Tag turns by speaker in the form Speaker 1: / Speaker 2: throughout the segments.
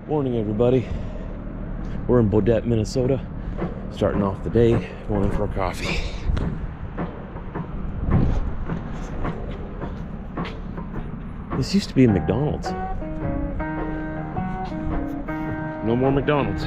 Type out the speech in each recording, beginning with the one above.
Speaker 1: Morning, everybody. We're in Baudette, Minnesota, starting off the day, going in for a coffee. This used to be a McDonald's. No more McDonald's.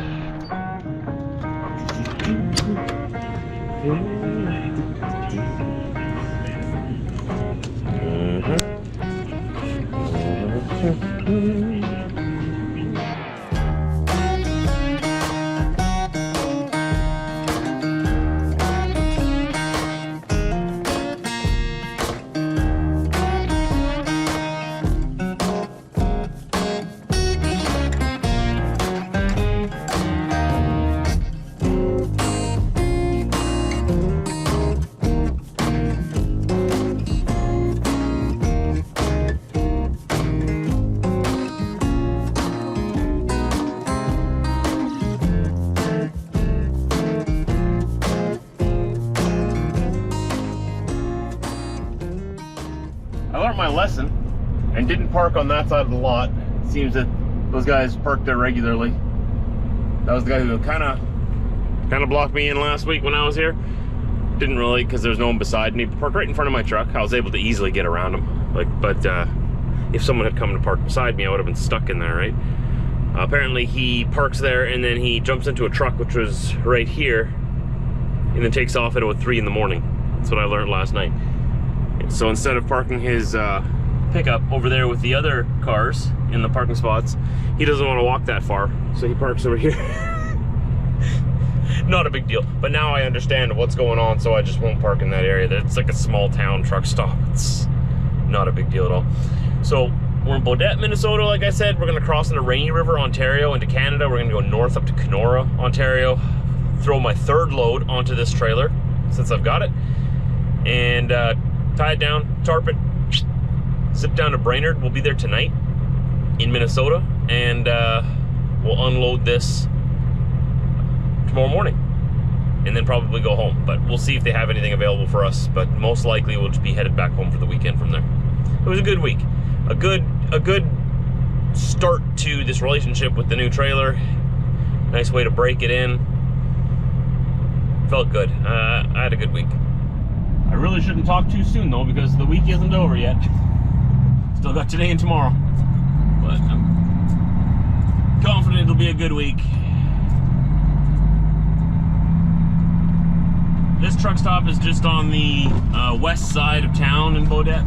Speaker 2: I learned my lesson and didn't park on that side of the lot. It seems that those guys park there regularly. That was the guy who kind of blocked me in last week when I was here. Didn't really, because there was no one beside me. He parked right in front of my truck. I was able to easily get around him. But if someone had come to park beside me, I would have been stuck in there, right? Apparently he parks there and then he jumps into a truck, which was right here, and then takes off at about 3 in the morning. That's what I learned last night. So instead of parking his pickup over there with the other cars in the parking spots, he doesn't want to walk that far, so he parks over here. Not a big deal, but now I understand what's going on, so I just won't park in that area. It's like a small town truck stop. It's not a big deal at all. So we're in Baudette, Minnesota, like I said. We're going to cross into Rainy River, Ontario, into Canada. We're going to go north up to Kenora, Ontario, throw my third load onto this trailer, since I've got it, and tie it down, tarp it, zip down to Brainerd. We'll be there tonight in Minnesota, and we'll unload this tomorrow morning, and then probably go home. But we'll see if they have anything available for us, but most likely we'll just be headed back home for the weekend from there. It was a good week. A good start to this relationship with the new trailer. Nice way to break it in. Felt good. I had a good week. I really shouldn't talk too soon though, because the week isn't over yet. Still got today and tomorrow. But I'm confident it'll be a good week. This truck stop is just on the west side of town in Baudette.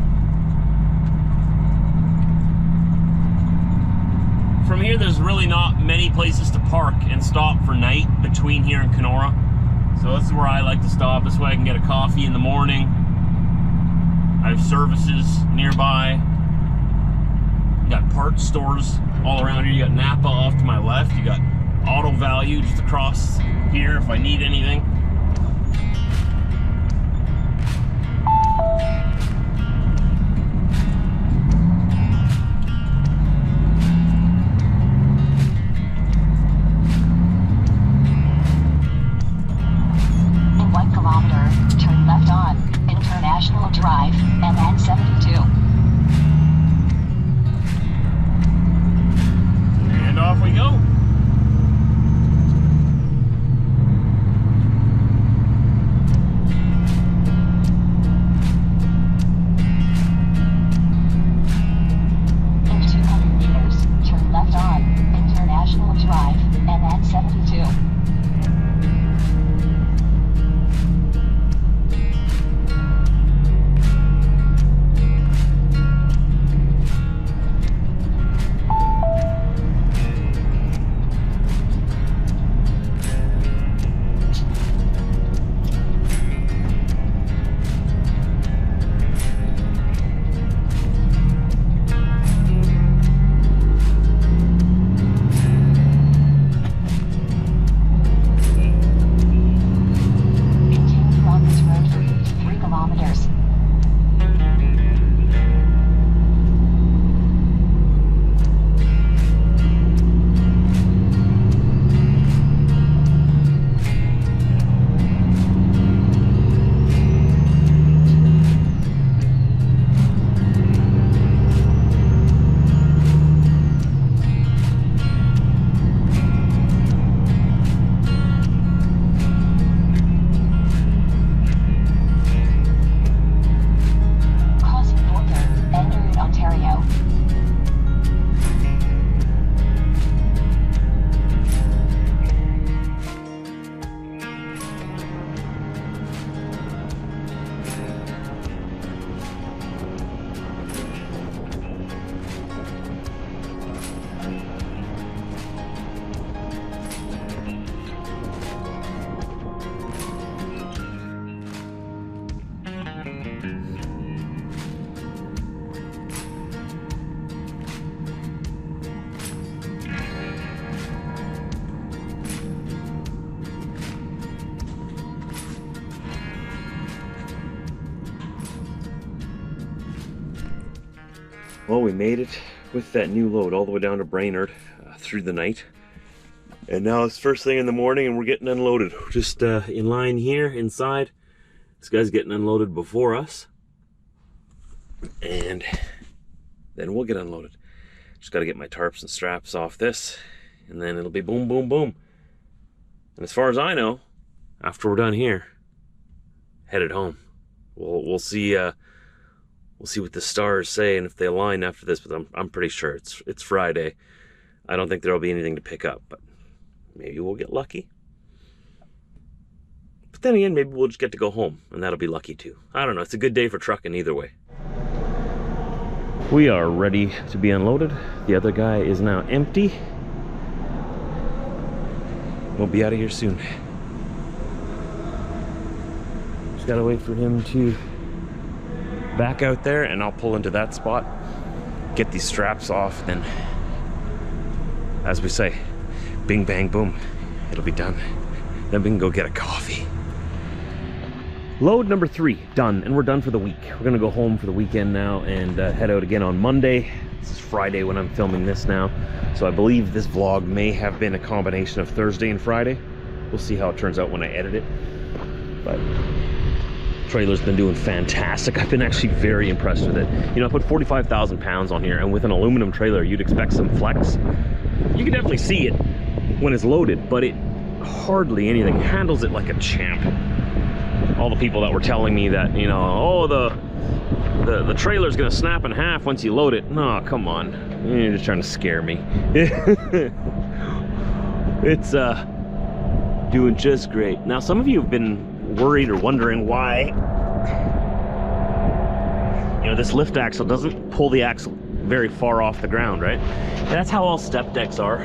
Speaker 2: From here, there's really not many places to park and stop for night between here and Kenora. So this is where I like to stop. This way I can get a coffee in the morning. I have services nearby. You got parts stores all around here. You got Napa off to my left. You got Auto Value just across here if I need anything.
Speaker 3: Drive, MN 72.
Speaker 2: And off we go.
Speaker 1: Well, we made it with that new load all the way down to Brainerd through the night. And now it's first thing in the morning and we're getting unloaded. Just in line here inside. This guy's getting unloaded before us. And then we'll get unloaded. Just got to get my tarps and straps off this. And then it'll be boom, boom, boom. And as far as I know, after we're done here, headed home. We'll see what the stars say and if they align after this, but I'm pretty sure it's Friday. I don't think there'll be anything to pick up, but maybe we'll get lucky. But then again, maybe we'll just get to go home and that'll be lucky too. I don't know, it's a good day for trucking either way. We are ready to be unloaded. The other guy is now empty. We'll be out of here soon. Just gotta wait for him to back out there and I'll pull into that spot, get these straps off, then as we say, bing bang boom, it'll be done. Then we can go get a coffee. Load number 3 done, and we're done for the week. We're gonna go home for the weekend now and head out again on Monday. This is Friday when I'm filming this now, so I believe this vlog may have been a combination of Thursday and Friday. We'll see how it turns out when I edit it, but trailer's been doing fantastic. I've been actually very impressed with it. You know, I put 45,000 pounds on here, and with an aluminum trailer, you'd expect some flex. You can definitely see it when it's loaded, but it hardly anything. Handles it like a champ. All the people that were telling me that, you know, oh, the trailer's gonna snap in half once you load it. No, come on. You're just trying to scare me. It's doing just great. Now, some of you have been worried or wondering why, you know, this lift axle doesn't pull the axle very far off the ground, right? And that's how all step decks are.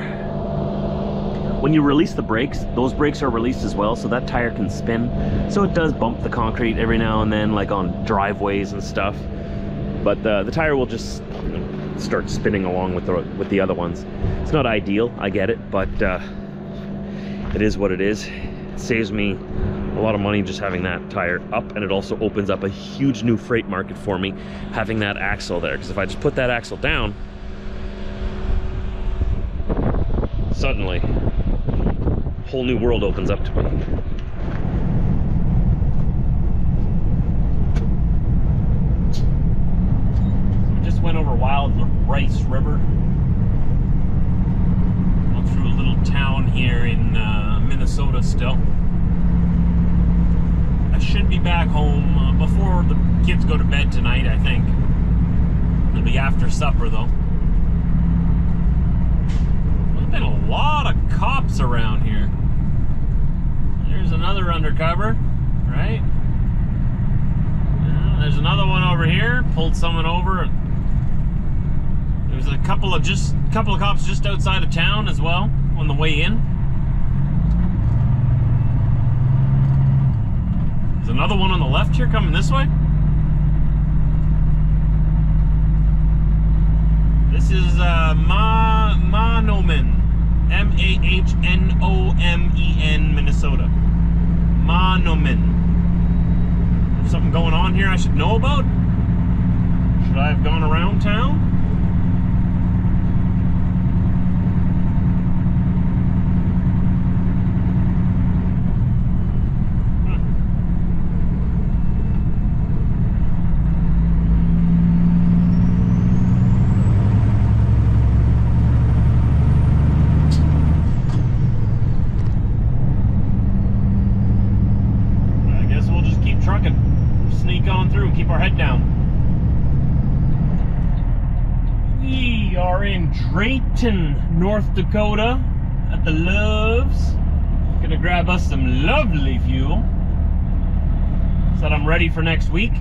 Speaker 1: When you release the brakes, those brakes are released as well, so that tire can spin. So it does bump the concrete every now and then, like on driveways and stuff. But the tire will just, you know, start spinning along with the other ones. It's not ideal, I get it, but it is what it is. It saves me a lot of money just having that tire up, and it also opens up a huge new freight market for me having that axle there, because if I just put that axle down, suddenly a whole new world opens up to me. So we just went over Wild Rice River, going through a little town here in Minnesota still. I should be back home before the kids go to bed tonight, I think. It'll be after supper, though. There's been a lot of cops around here. There's another undercover, right? Yeah, there's another one over here. Pulled someone over. There's a couple of cops just outside of town as well on the way in. There's another one on the left here coming this way. This is Mahnomen, M-A-H-N-O-M-E-N, Minnesota. Mahnomen. There's something going on here I should know about? Should I have gone around town? Sneak on through, keep our head down. We are in Drayton, North Dakota at the Loves. Gonna grab us some lovely fuel. Said I'm ready for next week.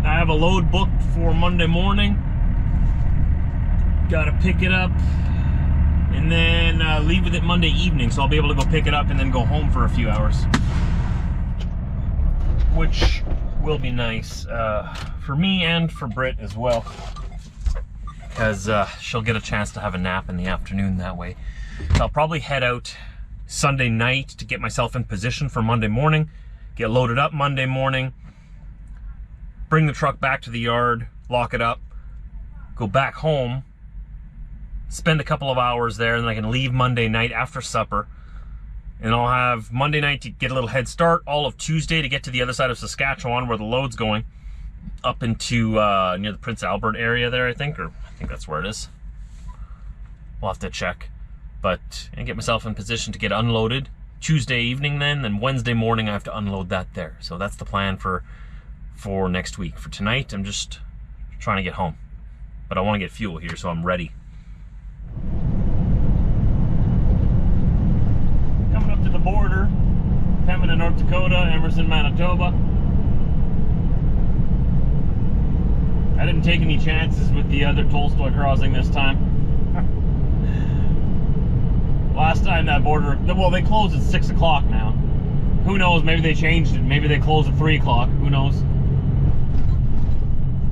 Speaker 1: I have a load booked for Monday morning. Gotta pick it up and then leave with it Monday evening, so I'll be able to go pick it up and then go home for a few hours, which will be nice for me and for Britt as well, because she'll get a chance to have a nap in the afternoon that way. So I'll probably head out Sunday night to get myself in position for Monday morning, get loaded up Monday morning, bring the truck back to the yard, lock it up,
Speaker 2: go back home, spend a couple of hours there, and then I can leave Monday night after supper. And I'll have Monday night to get a little head start, all of Tuesday to get to the other side of Saskatchewan where the load's going, up into near the Prince Albert area there, I think that's where it is. We'll have to check. But, and get myself in position to get unloaded Tuesday evening then Wednesday morning I have to unload that there. So that's the plan for next week. For tonight, I'm just trying to get home. But I want to get fuel here, so I'm ready. Coming up to the border, Pembina, North Dakota, Emerson, Manitoba. I didn't take any chances with the other Tolstoy crossing this time. Last time that border, well, they closed at 6 o'clock now. Who knows, maybe they changed it. Maybe they closed at 3 o'clock, who knows.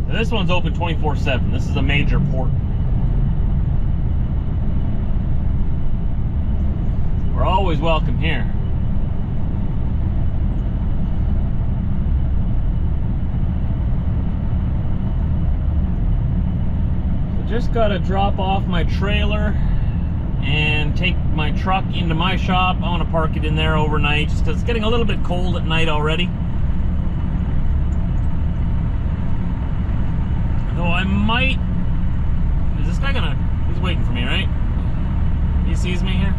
Speaker 2: This one's open 24/7. This is a major port. We're always welcome here. So just gotta drop off my trailer and take my truck into my shop. I want to park it in there overnight just because it's getting a little bit cold at night already. Though I might... Is this guy gonna... He's waiting for me, right? He sees me here?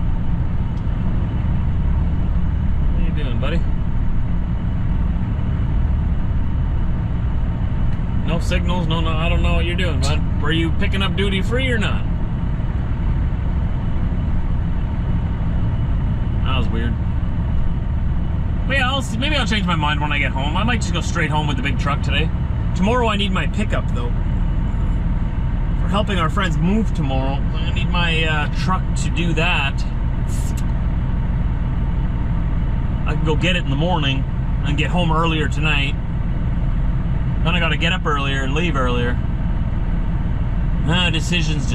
Speaker 2: What are you doing, buddy? No signals? No, I don't know what you're doing, bud. Were you picking up duty free or not? That was weird. But yeah, maybe I'll change my mind when I get home. I might just go straight home with the big truck today. Tomorrow I need my pickup though. For helping our friends move tomorrow, I'm gonna need my truck to do that. I can go get it in the morning and get home earlier tonight. Then I gotta get up earlier and leave earlier. Decisions.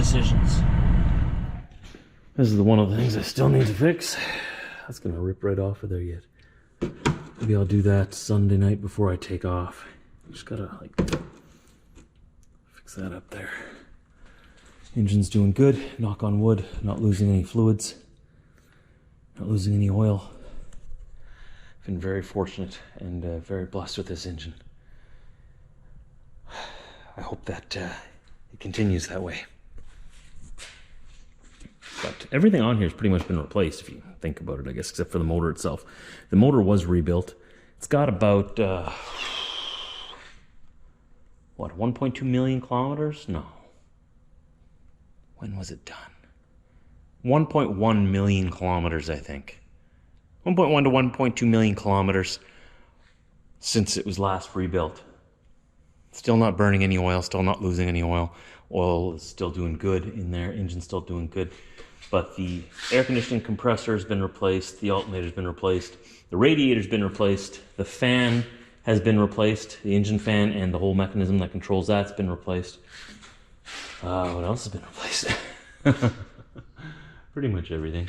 Speaker 1: This is one of the things I still need to fix. That's gonna rip right off of there yet. Maybe I'll do that Sunday night before I take off. Just gotta like fix that up there. Engine's doing good, knock on wood, not losing any fluids, not losing any oil. Been very fortunate and very blessed with this engine. I hope that it continues that way. But everything on here has pretty much been replaced, if you think about it, I guess, except for the motor itself. The motor was rebuilt. It's got about, what, 1.2 million kilometers? No. When was it done? 1.1 million kilometers, I think. 1.1 to 1.2 million kilometers since it was last rebuilt. Still not burning any oil, still not losing any oil. Oil is still doing good in there, engine's still doing good. But the air conditioning compressor has been replaced, the alternator's been replaced, the radiator's been replaced, the fan has been replaced, the engine fan and the whole mechanism that controls that's been replaced. What else has been replaced? Pretty much everything.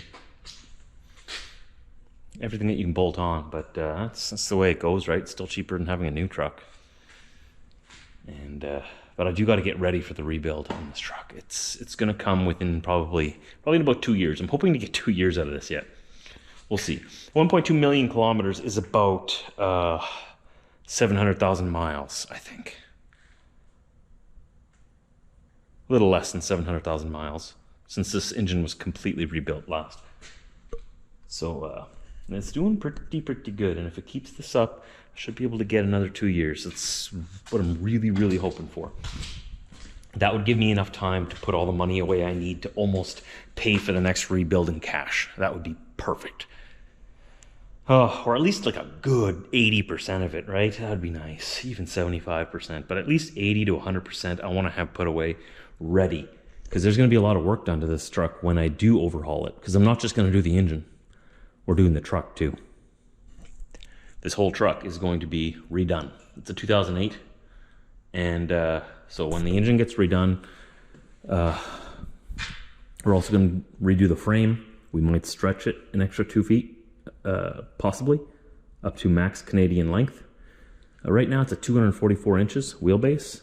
Speaker 1: Everything that you can bolt on, but that's the way it goes, right? It's still cheaper than having a new truck. And but I do got to get ready for the rebuild on this truck. It's going to come within probably in about 2 years. I'm hoping to get 2 years out of this yet. We'll see. 1.2 million kilometers is about 700,000 miles, I think. A little less than 700,000 miles since this engine was completely rebuilt last. So it's doing pretty good. And if it keeps this up, I should be able to get another 2 years. That's what I'm really hoping for. That would give me enough time to put all the money away I need to almost pay for the next rebuild in cash. That would be perfect. Or at least like a good 80% of it, right? That would be nice. Even 75%, but at least 80 to 100% I want to have put away ready. Because there's going to be a lot of work done to this truck when I do overhaul it. Because I'm not just going to do the engine. We're doing the truck too. This whole truck is going to be redone. It's a 2008. And so when the engine gets redone, we're also going to redo the frame. We might stretch it an extra 2 feet, possibly, up to max Canadian length. Right now it's at 244 inches wheelbase.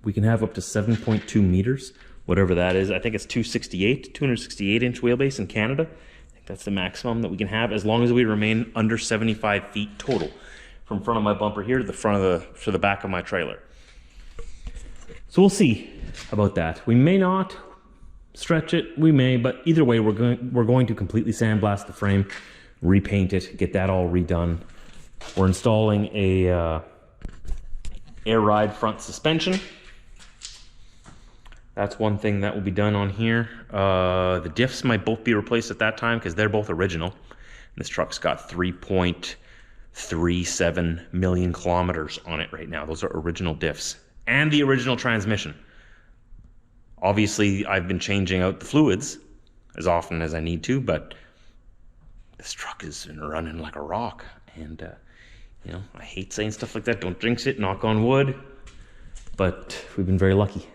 Speaker 1: We can have up to 7.2 meters, whatever that is. I think it's 268 inch wheelbase in Canada. I think that's the maximum that we can have, as long as we remain under 75 feet total from front of my bumper here to the front of the back of my trailer. So we'll see about that. We may not stretch it, we may, but either way, we're going to completely sandblast the frame, repaint it, get that all redone. We're installing a air ride front suspension. That's one thing that will be done on here. The diffs might both be replaced at that time because they're both original. This truck's got 3.37 million kilometers on it right now. Those are original diffs. And the original transmission. Obviously, I've been changing out the fluids as often as I need to, but this truck is running like a rock. And, you know, I hate saying stuff like that. Don't jinx it, knock on wood. But we've been very lucky.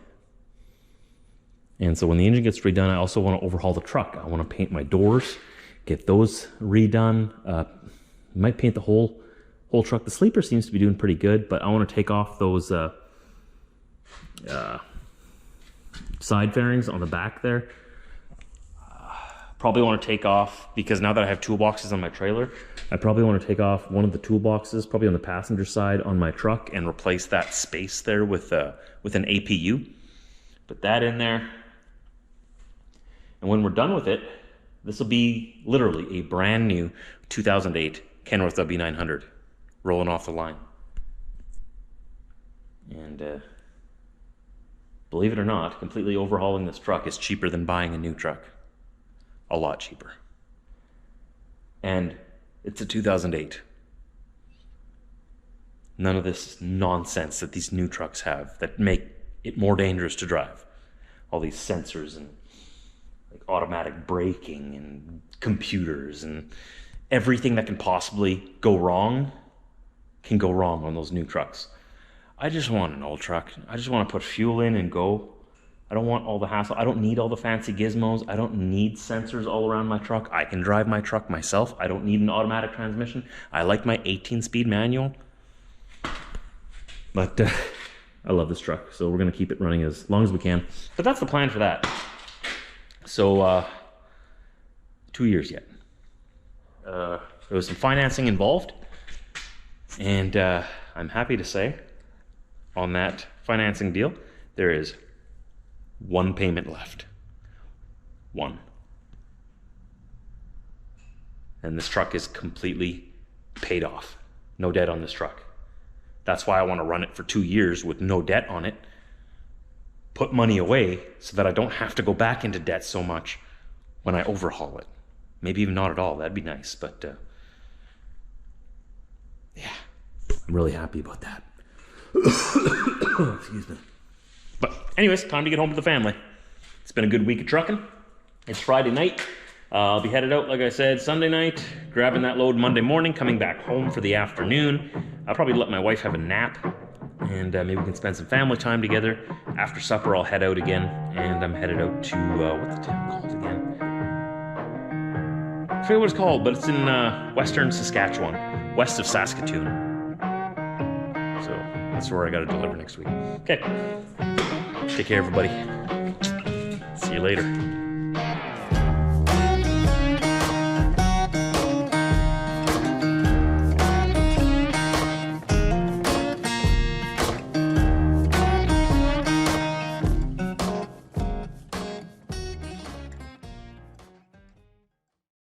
Speaker 1: And so when the engine gets redone, I also want to overhaul the truck. I want to paint my doors, get those redone. Might paint the whole truck. The sleeper seems to be doing pretty good, but I want to take off those side fairings on the back there. Probably want to take off, because now that I have toolboxes on my trailer, I probably want to take off one of the toolboxes, probably on the passenger side on my truck, and replace that space there with an APU. Put that in there. And when we're done with it, this will be literally a brand new 2008 Kenworth W900 rolling off the line. And believe it or not, completely overhauling this truck is cheaper than buying a new truck. A lot cheaper. And it's a 2008. None of this nonsense that these new trucks have that make it more dangerous to drive. All these sensors and like automatic braking and computers and everything that can possibly go wrong can go wrong on those new trucks. I just want an old truck. I just want to put fuel in and go. I don't want all the hassle. I don't need all the fancy gizmos. I don't need sensors all around my truck. I can drive my truck myself. I don't need an automatic transmission. I like my 18-speed manual. But I love this truck, so we're going to keep it running as long as we can. But that's the plan for that. So, 2 years yet. There was some financing involved, and I'm happy to say on that financing deal, there is one payment left. One. And this truck is completely paid off. No debt on this truck. That's why I want to run it for 2 years with no debt on it. Put money away so that I don't have to go back into debt so much when I overhaul it. Maybe even not at all. That'd be nice. But yeah, I'm really happy about that. Excuse me. But anyways, time to get home to the family. It's been a good week of trucking. It's Friday night. I'll be headed out, like I said, Sunday night, grabbing that load Monday morning, coming back home for the afternoon. I'll probably let my wife have a nap, and maybe we can spend some family time together. After supper, I'll head out again, and I'm headed out to, what's the town called again? I forget what it's called, but it's in western Saskatchewan, west of Saskatoon. So that's where I got to deliver next week. Okay. Take care, everybody. See you later.